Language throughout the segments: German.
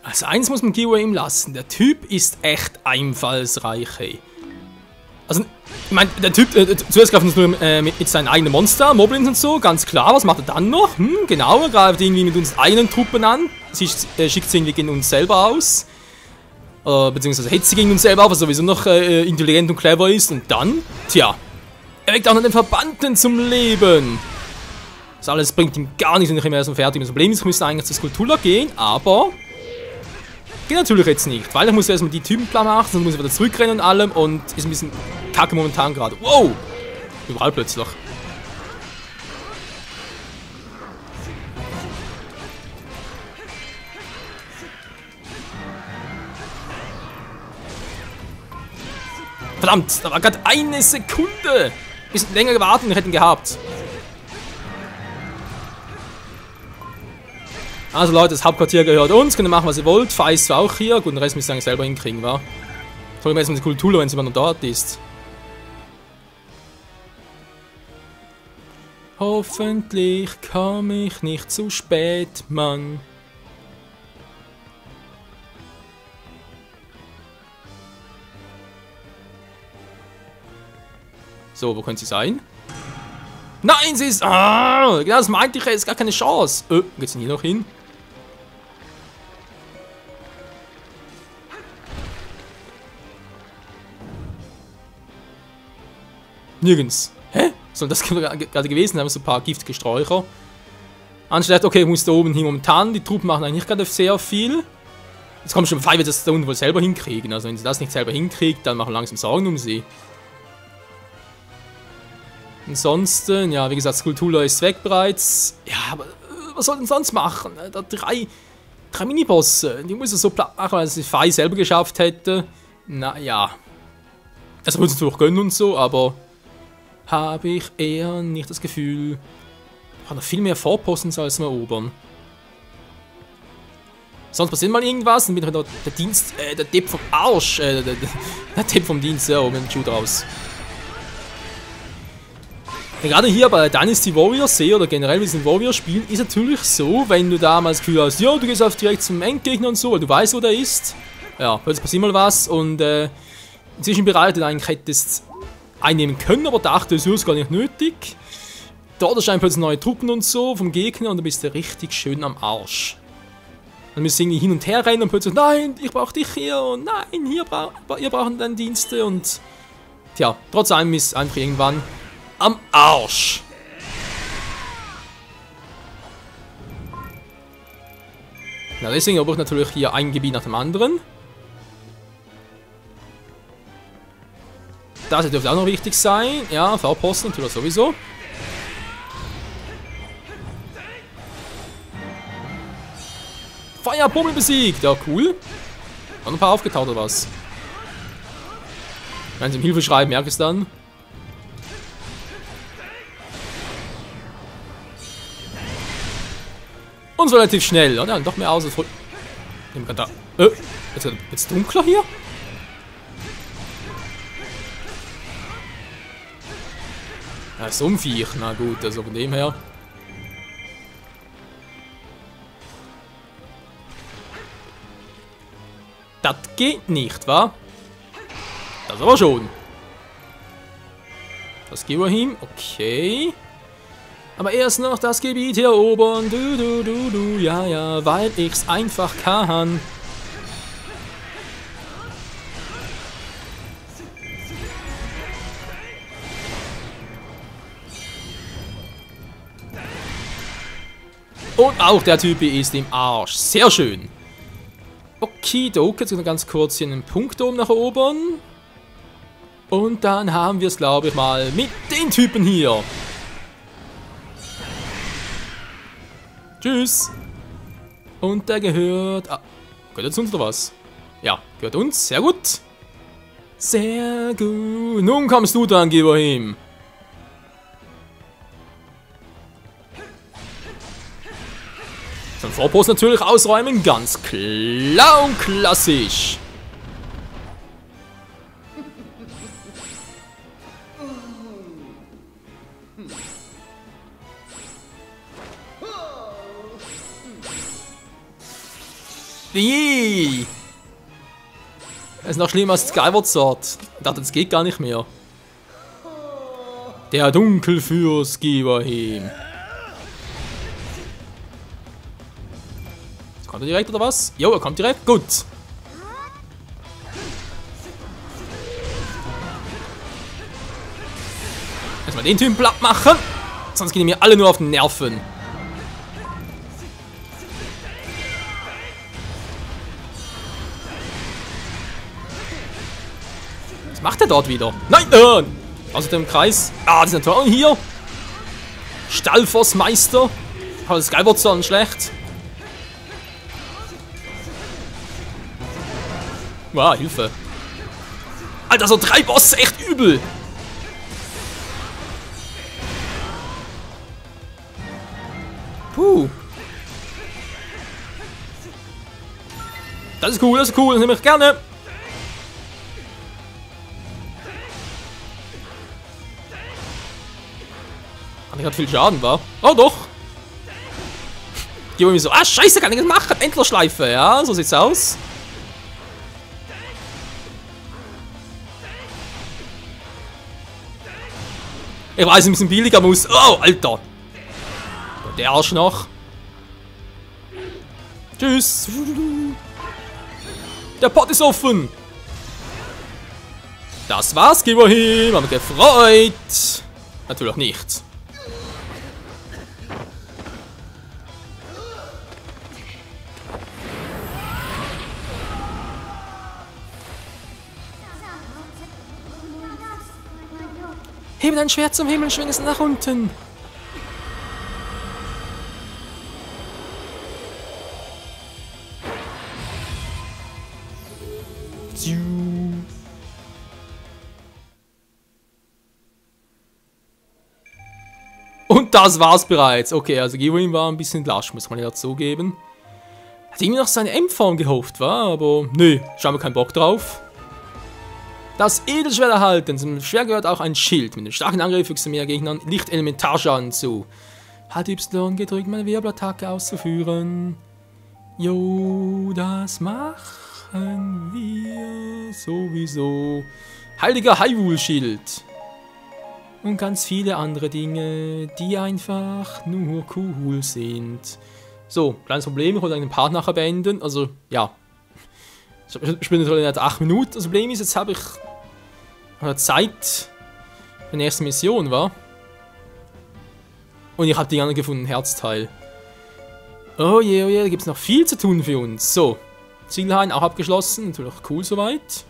Also eins muss man Gio ihm lassen, der Typ ist echt einfallsreich, hey. Also, ich meine, der Typ, zuerst greift er uns nur mit seinen eigenen Monster, Moblins und so, ganz klar, was macht er dann noch? Genau, er greift irgendwie mit unseren eigenen Truppen an, schickt sie irgendwie gegen uns selber aus. Beziehungsweise hetzt sie gegen uns selber auf, was sowieso noch intelligent und clever ist. Und dann, tja, er weckt auch noch den Verbannten zum Leben. Das alles bringt ihm gar nichts, wenn ich immer erst fertig bin. Das Problem ist, ich müsste eigentlich zur Skulltula gehen, aber geht natürlich jetzt nicht, weil ich muss erstmal die Typen klar machen, dann muss ich wieder zurückrennen und allem und ist ein bisschen kacke momentan gerade. Wow! Überall plötzlich. Verdammt, da war gerade eine Sekunde! Bisschen länger gewartet und wir hätten gehabt. Also Leute, das Hauptquartier gehört uns, könnt ihr machen, was ihr wollt. Feist war auch hier. Gut, den Rest müsst ihr eigentlich selber hinkriegen, wa? Vor allem erstmal die Kultur, wenn sie immer noch dort ist. Hoffentlich komme ich nicht zu spät, Mann. So, wo könnte sie sein? Nein, sie ist... Ah, genau, das meinte ich, ist gar keine Chance. Geht's denn hier noch hin? Nirgends. Hä? Soll das gerade gewesen sein? So ein paar giftige Sträucher. Anstatt, okay, ich muss da oben hin momentan. Die Truppen machen eigentlich gerade sehr viel. Jetzt kommt schon, weil wir das da unten wohl selber hinkriegen. Also wenn sie das nicht selber hinkriegt, dann machen wir langsam Sorgen um sie. Ansonsten, ja, wie gesagt, Skulltula ist weg bereits. Ja, aber was soll denn sonst machen? Da drei Minibosse. Die muss er so platt machen, als sie Fei selber geschafft hätte. Naja. Das würde es natürlich gönnen und so, aber habe ich eher nicht das Gefühl. Ich habe noch viel mehr Vorposten als wir erobern. Sonst passiert mal irgendwas, dann bin ich der Dienst, der Depp vom Arsch, der Depp vom Dienst, ja, oben den Shoot raus. Gerade hier bei Dynasty Warriors sehe oder generell bei diesem Warrior-Spiel ist natürlich so, wenn du da mal das Gefühl hast, ja, du gehst auf direkt zum Endgegner und so, weil du weißt, wo der ist. Ja, plötzlich passiert mal was und inzwischen bereitet eigentlich hättest einnehmen können, aber dachte, es ist gar nicht nötig. Dort erscheinen plötzlich neue Truppen und so vom Gegner und dann bist du richtig schön am Arsch. Dann müsst ihr irgendwie hin und her rennen und plötzlich, nein, ich brauche dich hier und nein, ihr braucht deine Dienste und tja, trotz allem ist einfach irgendwann am Arsch. Na, deswegen habe ich natürlich hier ein Gebiet nach dem anderen. Das dürfte auch noch wichtig sein. Ja, V-Posten natürlich sowieso. Feuerpummel besiegt. Ja, cool. Noch ein paar aufgetaucht oder was? Wenn sie im Hilfeschrei, merke ich es dann. Und so relativ schnell. Ja, dann doch mehr aus. Jetzt dunkler hier? Ja, so ein Viech. Na gut, also von dem her. Das geht nicht, wa? Das aber schon. Das gehen wir hin. Okay. Aber erst noch das Gebiet hier oben. Ja, ja, weil ich's einfach kann. Und auch der Typ ist im Arsch. Sehr schön. Okay, jetzt noch ganz kurz hier einen Punkt oben nach oben. Und dann haben wir es, glaube ich, mal mit den Typen hier. Tschüss. Und der gehört... Ah, gehört uns oder was? Ja, gehört uns. Sehr gut. Sehr gut. Nun kommst du dran, Ibrahim. Zum Vorpost natürlich ausräumen. Ganz klar und klassisch. Wie? Das ist noch schlimmer als Skyward Sword. Ich dachte, das geht gar nicht mehr. Der Dunkelfürst Giverheim. Kommt er direkt oder was? Jo, er kommt direkt. Gut. Erstmal den Typen platt machen. Sonst gehen mir alle nur auf den Nerven. Was macht er dort wieder? Nein! Aus dem Kreis. Ah, die sind natürlich hier. Stallfossmeister. Aber das Skyward Sword schlecht. Wow, Hilfe. Alter, so 3 Bosse, echt übel. Puh. Das ist cool, das nehme ich gerne. Hat gerade viel Schaden, war? Oh doch. Die mir so, ah scheiße, kann ich das machen? Endlerschleife, ja, so sieht's aus. Ich weiß, ein bisschen billiger muss. Oh, Alter. Der Arsch noch. Tschüss. Der Pot ist offen. Das war's, Giverheim. Haben wir gefreut. Natürlich nicht. Hebe dein Schwert zum Himmel, schwing es nach unten. Und das war's bereits. Okay, also Giverheim war ein bisschen lasch, muss man ja zugeben. Hat irgendwie noch seine M-Form gehofft, war, aber nö, scheinbar keinen Bock drauf. Das Edelschwert erhalten. Zum Schwert gehört auch ein Schild. Mit dem starken Angriff fügst du mehr Gegnern Licht-Elementarschaden zu. Halt Y gedrückt, meine Wirbelattacke auszuführen. Jo, das machen wir sowieso. Heiliger Hyrule-Schild. Und ganz viele andere Dinge, die einfach nur cool sind. So, kleines Problem, ich wollte einen Part nachher beenden. Also, ja. Ich bin natürlich nicht 8 Minuten. Das Problem ist, jetzt habe ich Zeit für die nächste Mission, war. Und ich habe die anderen gefunden, Herzteil. Oh je, da gibt es noch viel zu tun für uns. So, Zielhain auch abgeschlossen, natürlich cool soweit.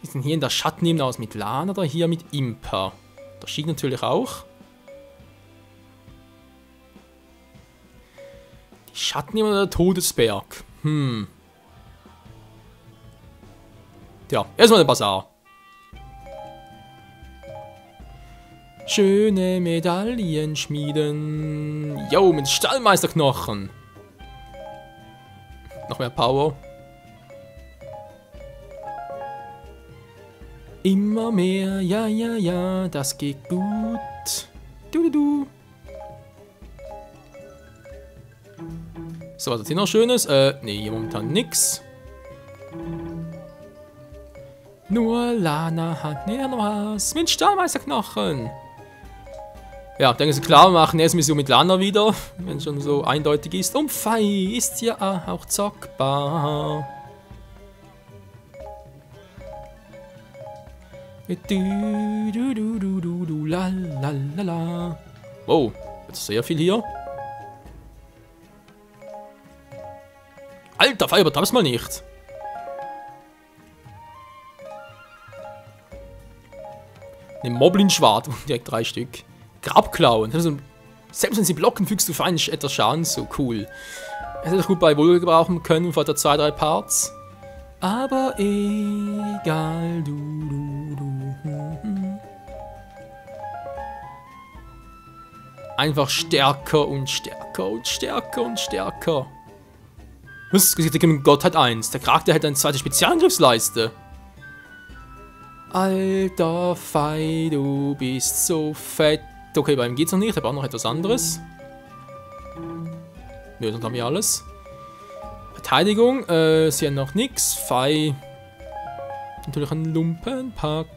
Wir sind hier in der Schattenebene aus mit Lan oder hier mit Impa. Das Schied natürlich auch. Die Schattenebene oder der Todesberg? Tja, erstmal der Bazar. Schöne Medaillen schmieden. Jo, mit Stallmeisterknochen. Noch mehr Power. Immer mehr, ja, das geht gut. Du. So, was hat hier noch Schönes? Nee, hier momentan nix. Nur Lana hat näher noch was. Mit Stahlmeisterknochen. Ja, denke ich, klar, wir machen erst Mission mit Lana wieder. Wenn es schon so eindeutig ist. Und Fei ist ja auch zockbar. Du, la. Wow, jetzt sehr viel hier. Alter, Fei, übertreib's mal nicht. Ein Moblin-Schwert, direkt 3 Stück. Grabklauen, also, selbst wenn sie blocken, fügst du fein etwas Schaden zu, cool. Hätte ich gut bei Vulgar gebrauchen können vor der 2-3 Parts. Aber egal, Einfach stärker und stärker und stärker und stärker. Was? Gott hat 1. Der Charakter hat eine zweite Spezialangriffsleiste. Alter Fei, du bist so fett. Okay, bei ihm geht's noch nicht. Er braucht noch etwas anderes. Ja, dann haben wir alles. Verteidigung. Sie haben noch nichts. Fei. Natürlich ein Lumpenpack.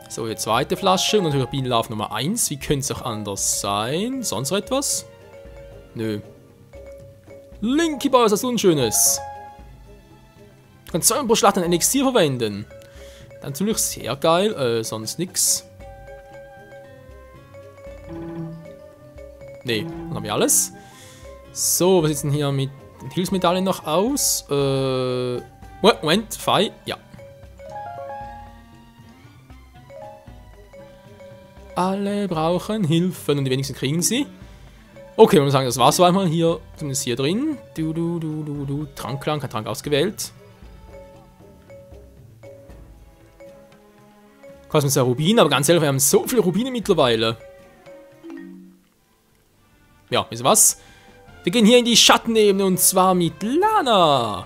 So, die zweite Flasche. Und natürlich Bienenlarve Nummer 1. Wie könnte es auch anders sein? Sonst noch etwas? Nö. Linky Boy, was hast du Unschönes? Du kannst 2 pro Schlacht ein Elixier verwenden. Dann natürlich sehr geil. Sonst nix. Nee, dann haben wir alles. So, was sieht denn hier mit den Hilfsmedaillen noch aus? Moment, Fei, ja. Alle brauchen Hilfen und die wenigsten kriegen sie. Okay, wir sagen, das war's so einmal hier, zumindest hier drin. Trankklang, kein Trank ausgewählt. Kosmos Rubin, aber ganz ehrlich, wir haben so viele Rubine mittlerweile. Ja, wisst ihr was? Wir gehen hier in die Schattenebene und zwar mit Lana.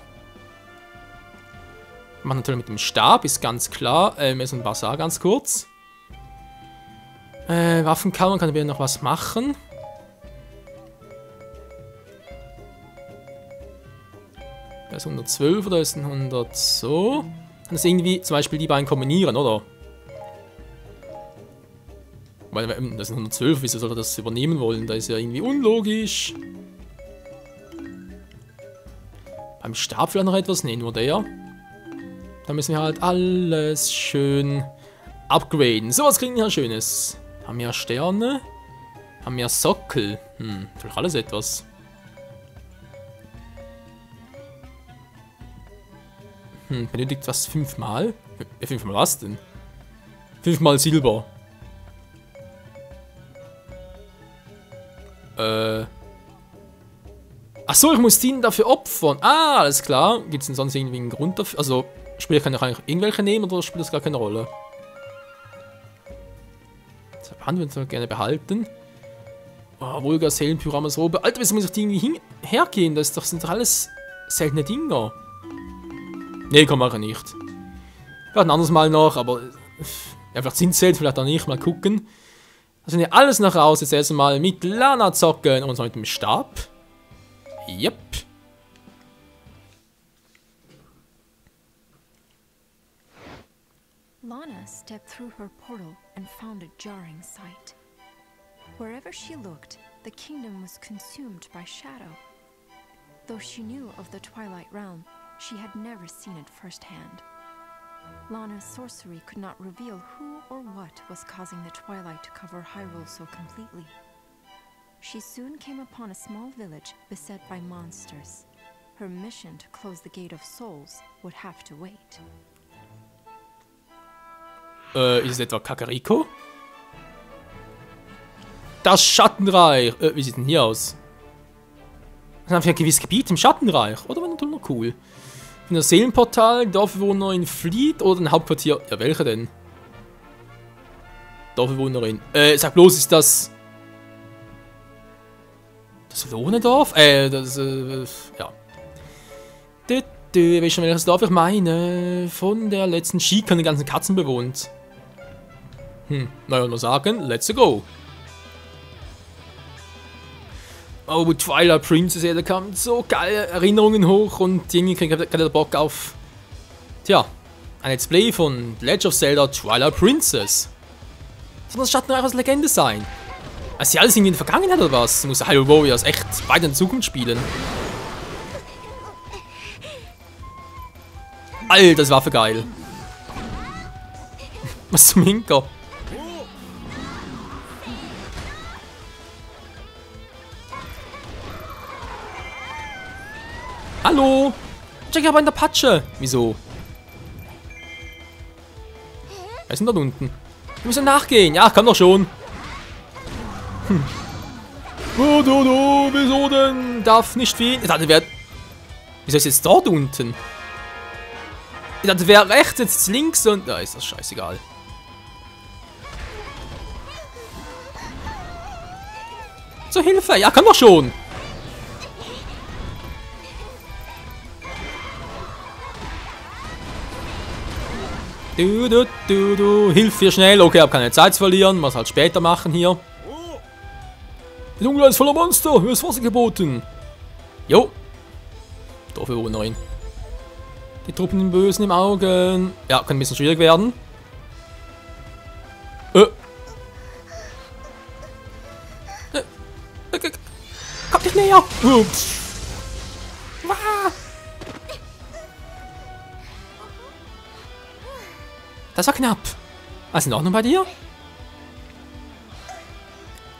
Wir machen natürlich mit dem Stab, ist ganz klar. Meson Basar ganz kurz. Waffenkammer, kann wir noch was machen? Da ist 112 oder ist ein 100 so? Kann das irgendwie zum Beispiel die beiden kombinieren, oder? Weil das ist 112, wieso soll er das übernehmen wollen? Da ist ja irgendwie unlogisch. Beim Stab vielleicht noch etwas? Ne, nur der. Da müssen wir halt alles schön upgraden. So, was kriegen wir hier Schönes? Haben wir Sterne? Haben wir Sockel? Vielleicht alles etwas. Benötigt was 5-mal? 5-mal was denn? 5-mal Silber. Achso, ich muss ihn dafür opfern. Ah, alles klar. Gibt es denn sonst irgendwie einen Grund dafür? Also, Spieler kann ich eigentlich irgendwelche nehmen oder spielt das gar keine Rolle? Das Hand würden wir gerne behalten. Oh, Vulgar, Seelen, Pyramus, Robe. Alter, wieso muss ich die irgendwie hergehen? Das sind doch alles seltene Dinger. Nee, kann man nicht. Vielleicht ein anderes Mal noch, aber ja, vielleicht sind zählt, vielleicht auch nicht. Mal gucken. Also hier alles noch raus. Jetzt erstmal mit Lana zocken und so mit dem Stab. Yep. Lana stepped through her portal and found a jarring sight. Wherever she looked, the kingdom was consumed by shadow. Though she knew of the Twilight Realm, she had never seen it firsthand. Lana's sorcery could not reveal who or what was causing the twilight to cover Hyrule so completely. She soon came upon a small village beset by monsters. Her mission to close the Gate of Souls would have to wait. Ist es etwa Kakariko? Das Schattenreich! Wie sieht denn hier aus? Das ist einfach ein gewisses Gebiet im Schattenreich. Oder war natürlich noch cool. In der Seelenportal, Dorfbewohner in Fleet oder ein Hauptquartier. Ja, welche denn? Dorfbewohnerin. Sag bloß, ist das. Das Lohnendorf? Ja. Weiß schon, welches Dorf ich meine. Von der letzten Schika die ganzen Katzen bewohnt. Naja, nur sagen, let's go. Oh, Twilight Princess, ja, da kamen so geile Erinnerungen hoch und irgendwie kriege ich gerade Bock auf. Tja, ein Let's Play von Legend of Zelda Twilight Princess. Soll das Schattenreich als Legende sein? Also, sie alles irgendwie in der Vergangenheit oder was? Muss Hyrule Warriors echt weiter in Zukunft spielen? Alter, das war für geil. Was zum Hinker? Hallo? Check aber in der Patsche. Wieso? Wer ist denn da unten? Wir müssen nachgehen. Ja, komm doch schon. Wieso denn? Darf nicht fehlen. Ich dachte, wieso ist jetzt dort unten? Ich dachte, wer rechts, jetzt links und. Da ist das scheißegal. Zur Hilfe! Ja, komm doch schon! Hilf hier schnell. Okay, hab keine Zeit zu verlieren. Muss halt später machen hier. Die Dunkelheit ist voller Monster. Hier ist Wasser geboten. Jo. Doofe U9. Die Truppen im Bösen im Augen. Ja, kann ein bisschen schwierig werden. Kommt nicht näher. Das war knapp. Was ist in Ordnung bei dir?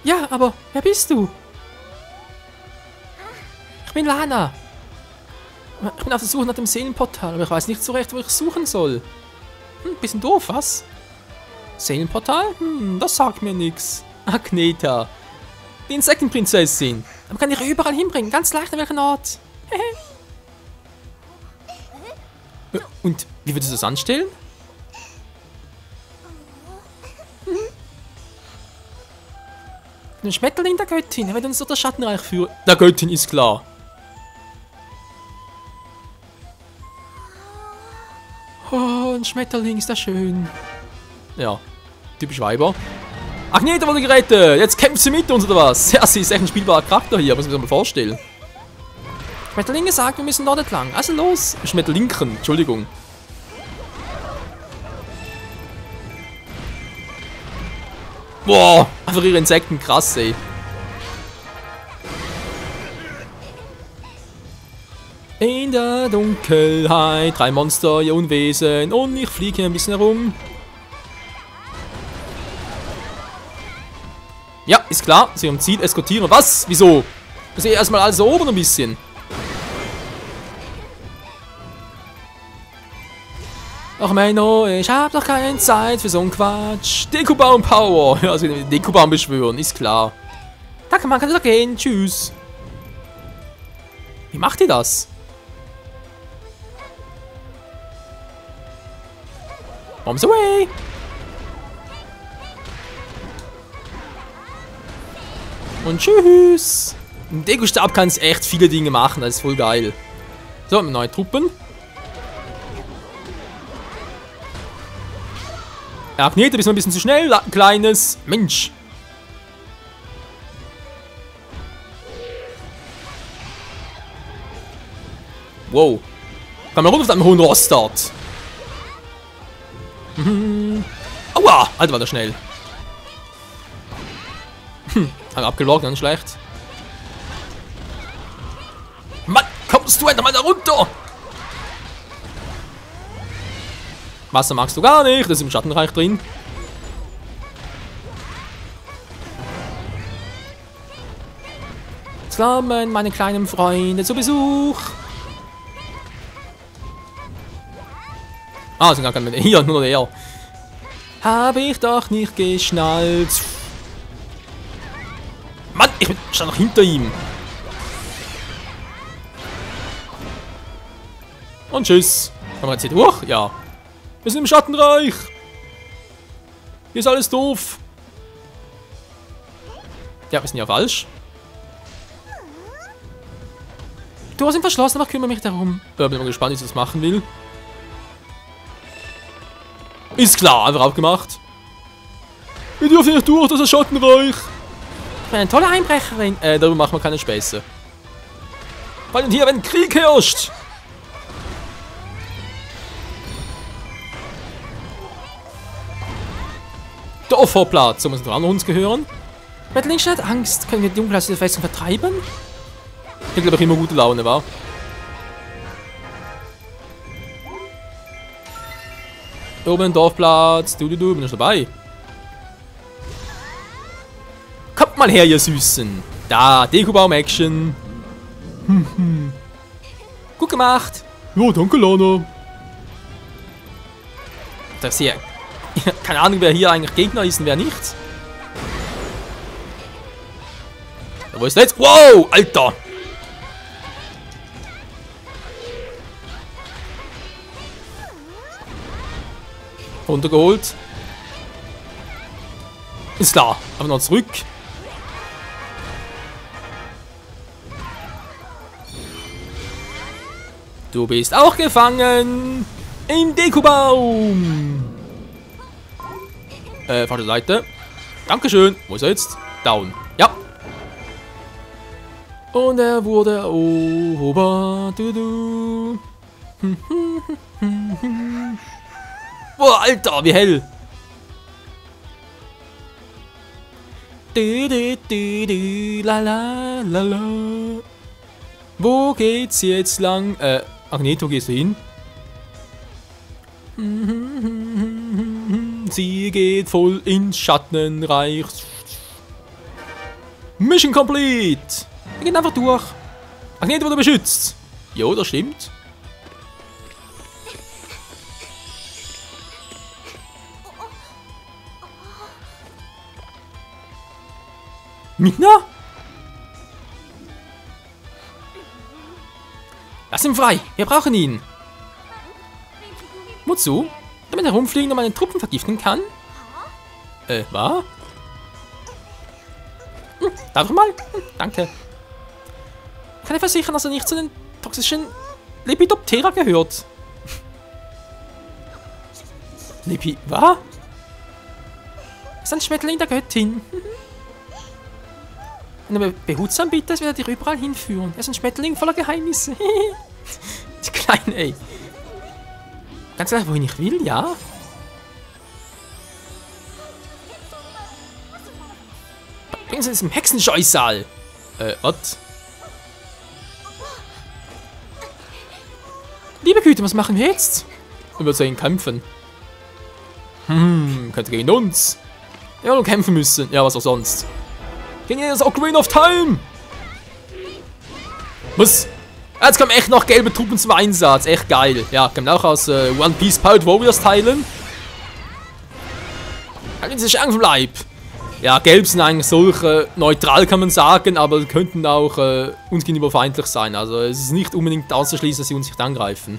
Ja, aber wer bist du? Ich bin Lana. Ich bin auf der Suche nach dem Seelenportal, aber ich weiß nicht so recht, wo ich suchen soll. Bisschen doof, was? Seelenportal? Das sagt mir nichts. Agneta. Die Insektenprinzessin. Man kann dich überall hinbringen, ganz leicht an welchen Ort. Und wie würdest du das anstellen? Ein Schmetterling der Göttin, er wird uns durch das Schattenreich führen. Der Göttin ist klar. Oh, ein Schmetterling, ist das schön. Ja, typisch Weiber. Ach nee, da wurde gerettet. Jetzt kämpft sie mit uns, oder was? Ja, sie ist echt ein spielbarer Charakter hier, muss ich mir mal vorstellen. Schmetterlinge sagt, wir müssen dort entlang. Also los. Schmetterlinken, Entschuldigung. Boah, einfach ihre Insekten, krass, ey. In der Dunkelheit, 3 Monster, ihr Unwesen, und ich fliege hier ein bisschen herum. Ja, ist klar, sie haben Ziel, eskortieren. Was? Wieso? Ich sehe erstmal alles oben ein bisschen. Ach Menno, ich hab doch keine Zeit für so einen Quatsch. Dekobaum Power. Ja, also den Dekobaum beschwören, ist klar. Danke, man kann doch gehen. Tschüss. Wie macht ihr das? Bombs away. Und tschüss. Ein Dekostab kann echt viele Dinge machen, das ist voll geil. So, neue Truppen. Ach nee, du bist noch ein bisschen zu schnell, kleines Mensch. Wow. Kann man runter auf deinem hohen Rost dort. Aua, Alter, war der schnell. Haben abgelockt, ganz schlecht. Mann, kommst du endlich mal da runter? Wasser magst du gar nicht, das ist im Schattenreich drin. Jetzt kommen meine kleinen Freunde zu Besuch. Ah, sind gar keine mehr. Hier, nur der. Habe ich doch nicht geschnallt. Mann, ich stand noch hinter ihm. Und tschüss. Kann man jetzt hier durch? Ja. Wir sind im Schattenreich. Hier ist alles doof. Ja, wir sind ja falsch. Die Tore sind verschlossen, aber kümmere mich darum. Bin mal gespannt, wie ich das machen will. Ist klar, einfach aufgemacht. Wir dürfen nicht durch, das ist das Schattenreich. Ich bin eine tolle Einbrecherin. Darüber machen wir keine Späße. Vor allem hier, wenn Krieg herrscht. Dorfvorplatz, so muss es an uns gehören. Schmetterling hat Angst. Können wir die Dunkelheit aus der Festung vertreiben? Ich glaube, ich immer gute Laune, war. Oben Dorfplatz. Du, bin ich dabei. Kommt mal her, ihr Süßen. Da, Dekobaum-Action. Gut gemacht. Ja, danke, Lana. Das hier. Keine Ahnung, wer hier eigentlich Gegner ist und wer nicht. Wo ist der jetzt? Wow, Alter. Runtergeholt. Ist klar. Aber noch zurück. Du bist auch gefangen. Im Dekobaum. Falsche Seite. Dankeschön. Wo ist er jetzt? Down. Ja. Und er wurde erobert. Boah, Alter, wie hell. La la la la. Wo geht's jetzt lang? Ach nee, wo gehst du hin? Sie geht voll ins Schattenreich. Mission complete! Wir gehen einfach durch. Ach nee, wurde beschützt. Jo, das stimmt. Midna? Lass ihn frei. Wir brauchen ihn. Wozu? Damit er rumfliegen und meine Truppen vergiften kann? Was? Darf ich mal? Danke. Kann ich versichern, dass er nicht zu den toxischen Lepidoptera gehört? Was? Ist ein Schmetterling der Göttin. Wenn du behutsam bittest, wird er dich überall hinführen. Er ist ein Schmetterling voller Geheimnisse. Die Kleine, ey. Ganz ehrlich, wohin ich will, ja? Bringen Sie uns im Hexenscheussaal. Was? Liebe Güte, was machen wir jetzt? Wir sollen kämpfen. Könnte gegen uns. Ja, nur kämpfen müssen. Ja, was auch sonst. Gegen das Ocarina of Time! Was? Jetzt kommen echt noch gelbe Truppen zum Einsatz. Echt geil. Ja, kommen auch aus One Piece Pirate Warriors Teilen. Halten Sie sich Angst vom Leib. Ja, gelb sind eigentlich solche, neutral kann man sagen, aber könnten auch uns gegenüber feindlich sein. Also es ist nicht unbedingt auszuschließen, dass sie uns nicht angreifen.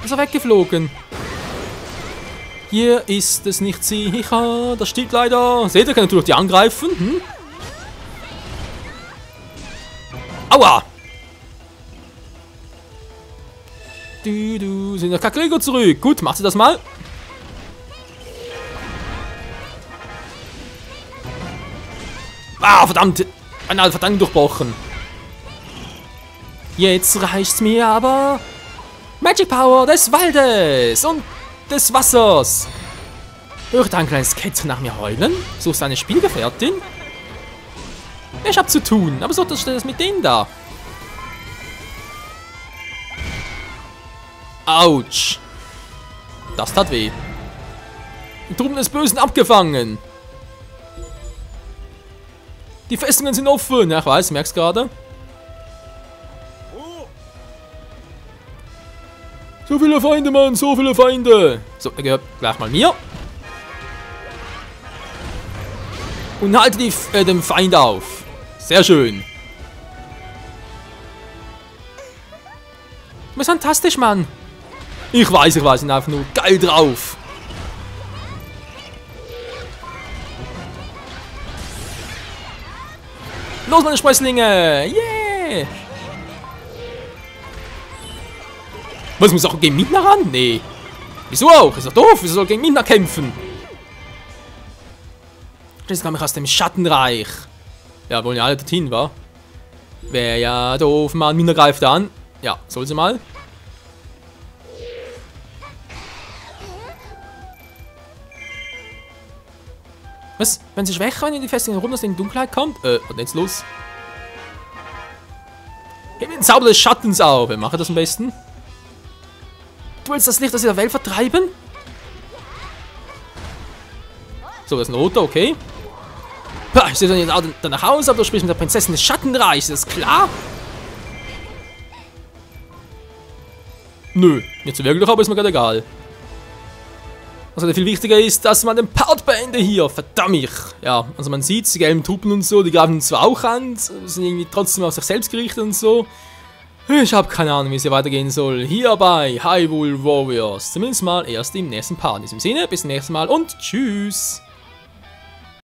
Ist er weggeflogen? Hier ist es nicht sicher. Das stimmt leider. Seht ihr, kann natürlich die angreifen. Aua! Sind der Kakrego zurück. Gut, macht sie das mal. Ah, verdammt. Eine verdammt durchbrochen. Jetzt reicht's mir aber. Magic Power des Waldes und des Wassers. Hört ein kleines Kätzchen nach mir heulen? Suchst eine Spielgefährtin? Ich hab zu tun, aber so ist das mit denen da. Autsch. Das tat weh. Die Truppen des Bösen abgefangen. Die Festungen sind offen. Ja, ich weiß, merk's gerade. So viele Feinde, Mann, so viele Feinde. So, der gehört gleich mal mir. Und halte den Feind auf. Sehr schön. Du bist fantastisch, Mann. Ich weiß, ich bin einfach nur geil drauf. Los, meine Sprösslinge. Yeah. Was, muss auch gegen Midna ran? Nee. Wieso auch? Ist doch doof. Wieso soll gegen Midna kämpfen? Das kam ich aus dem Schattenreich. Ja, wollen ja alle dorthin, wa? Wäre ja doof, Mann. Midna greift an. Ja, soll sie mal. Was? Wenn sie schwächer, wenn in die Festung runter aus der Dunkelheit kommt? Was ist jetzt los? Heb den Zauber des Schattens auf. Wer macht das am besten? Du willst das Licht aus der Welt vertreiben? So, das ist ein roter, okay. Pah, ich sehe dann jetzt auch dann nach Hause, aber du sprichst mit der Prinzessin des Schattenreichs, ist das klar? Nö, nicht so wirklich, aber ist mir gerade egal. Was halt viel wichtiger ist, dass man den Part beende hier. Verdammt. Ja, also man sieht, die gelben Truppen und so, die greifen zwar auch an, sind irgendwie trotzdem auf sich selbst gerichtet und so. Ich habe keine Ahnung, wie es hier weitergehen soll. Hier bei Hyrule Warriors. Zumindest mal erst im nächsten Part. In diesem Sinne, bis zum nächsten Mal und tschüss.